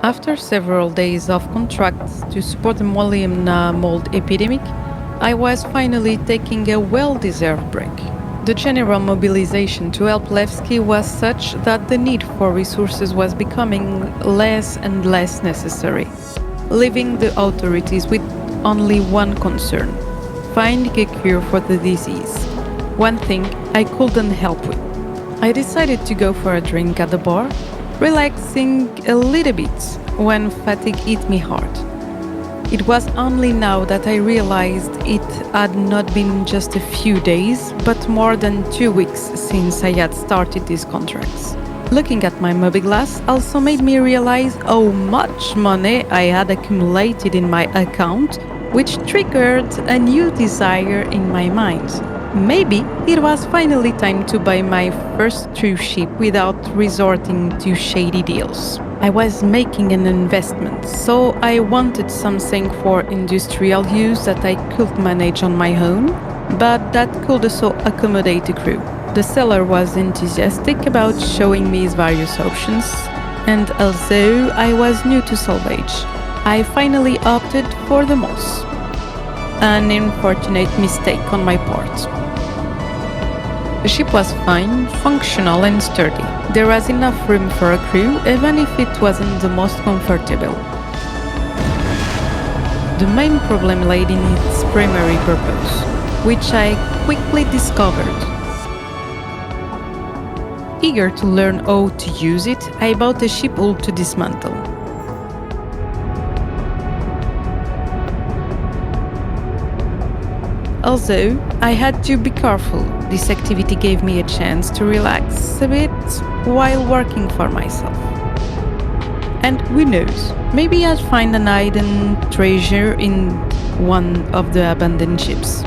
After several days of contracts to support the mollusc mold epidemic, I was finally taking a well-deserved break. The general mobilization to help Levski was such that the need for resources was becoming less and less necessary, leaving the authorities with only one concern: finding a cure for the disease. One thing I couldn't help with. I decided to go for a drink at the bar, relaxing a little bit when fatigue hit me hard. It was only now that I realized it had not been just a few days, but more than 2 weeks since I had started these contracts. Looking at my mobi-glass also made me realize how much money I had accumulated in my account, which triggered a new desire in my mind. Maybe it was finally time to buy my first true ship without resorting to shady deals. I was making an investment, so I wanted something for industrial use that I could manage on my own, but that could also accommodate a crew. The seller was enthusiastic about showing me his various options, and although I was new to salvage, I finally opted for the Moss. An unfortunate mistake on my part. The ship was fine, functional and sturdy. There was enough room for a crew, even if it wasn't the most comfortable. The main problem lay in its primary purpose, which I quickly discovered. Eager to learn how to use it, I bought a ship hull to dismantle. Although I had to be careful, this activity gave me a chance to relax a bit while working for myself. And who knows, maybe I'd find an hidden treasure in one of the abandoned ships.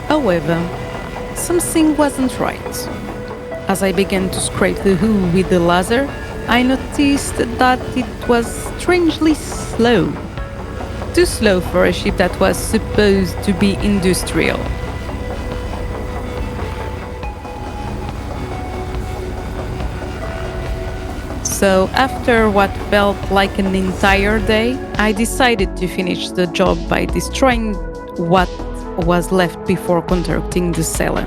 However, something wasn't right. As I began to scrape the hull with the laser, I noticed that it was strangely slow. Too slow for a ship that was supposed to be industrial. So, after what felt like an entire day, I decided to finish the job by destroying what was left before contacting the seller.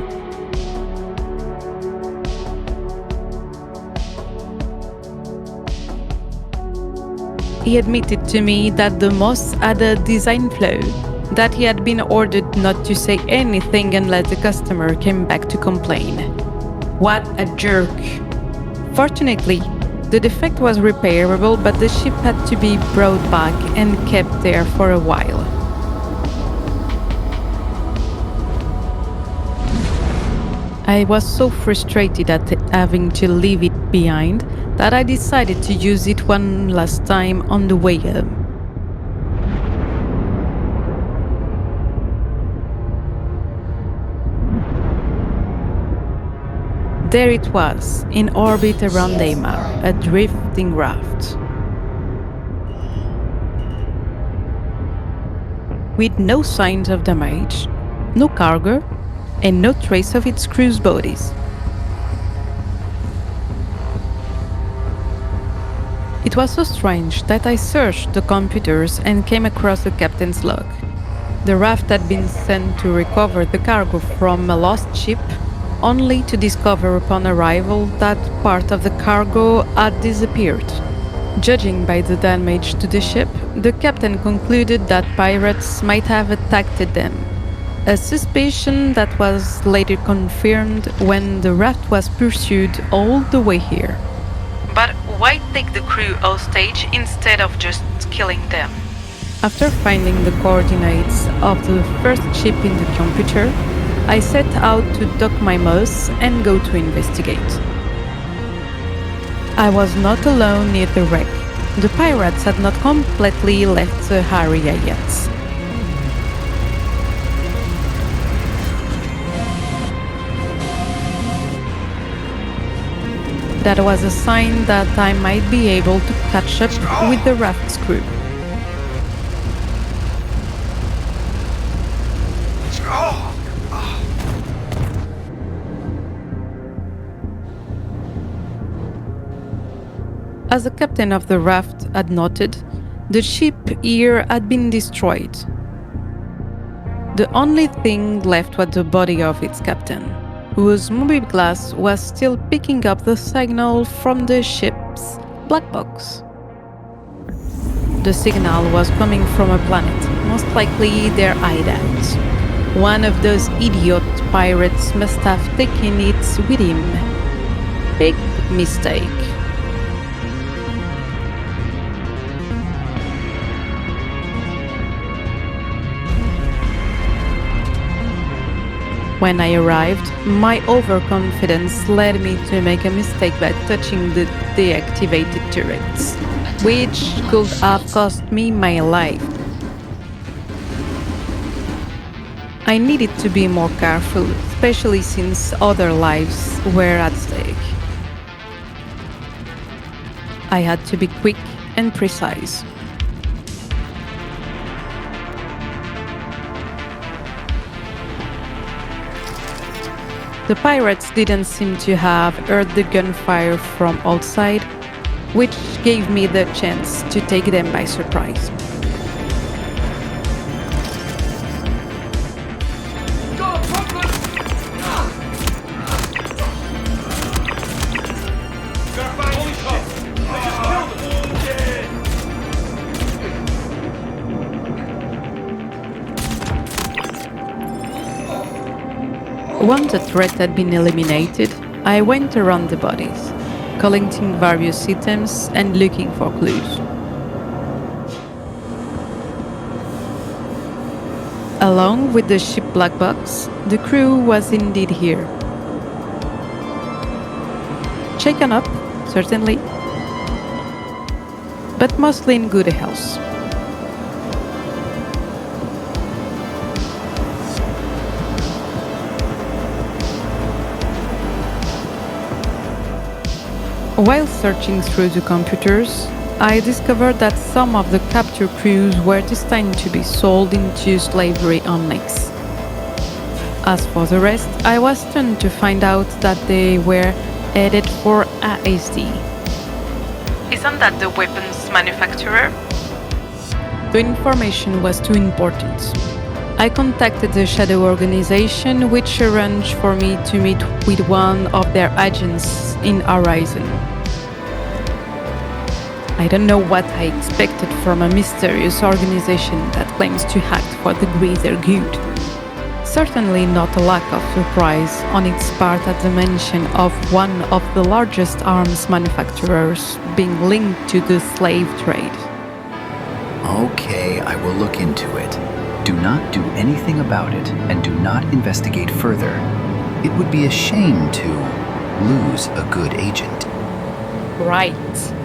He admitted to me that the Moss had a design flaw, that he had been ordered not to say anything unless the customer came back to complain. What a jerk! Fortunately, the defect was repairable, but the ship had to be brought back and kept there for a while. I was so frustrated at having to leave it behind that I decided to use it one last time on the way home. There it was, in orbit around Daymar, a drifting raft. With no signs of damage, no cargo, and no trace of its crew's bodies. It was so strange that I searched the computers and came across the captain's log. The raft had been sent to recover the cargo from a lost ship, only to discover upon arrival that part of the cargo had disappeared. Judging by the damage to the ship, the captain concluded that pirates might have attacked them. A suspicion that was later confirmed when the raft was pursued all the way here. But why take the crew hostage instead of just killing them? After finding the coordinates of the first ship in the computer, I set out to dock my Moss and go to investigate. I was not alone near the wreck. The pirates had not completely left the area yet. That was a sign that I might be able to catch up with the raft's crew. As the captain of the raft had noted, the ship here had been destroyed. The only thing left was the body of its captain, whose mobile glass was still picking up the signal from the ship's black box. The signal was coming from a planet, most likely their hideout. One of those idiot pirates must have taken it with him. Big mistake. When I arrived, my overconfidence led me to make a mistake by touching the deactivated turrets, which could have cost me my life. I needed to be more careful, especially since other lives were at stake. I had to be quick and precise. The pirates didn't seem to have heard the gunfire from outside, which gave me the chance to take them by surprise. Once the threat had been eliminated, I went around the bodies, collecting various items and looking for clues. Along with the ship black box, the crew was indeed here. Shaken up, certainly, but mostly in good health. While searching through the computers, I discovered that some of the capture crews were destined to be sold into slavery on Nyx. As for the rest, I was stunned to find out that they were headed for ASD. Isn't that the weapons manufacturer? The information was too important. I contacted the Shadow organization, which arranged for me to meet with one of their agents in Horizon. I don't know what I expected from a mysterious organization that claims to act for the greater good. Certainly not a lack of surprise on its part at the mention of one of the largest arms manufacturers being linked to the slave trade. Okay, I will look into it. Do not do anything about it and do not investigate further. It would be a shame to lose a good agent. Right.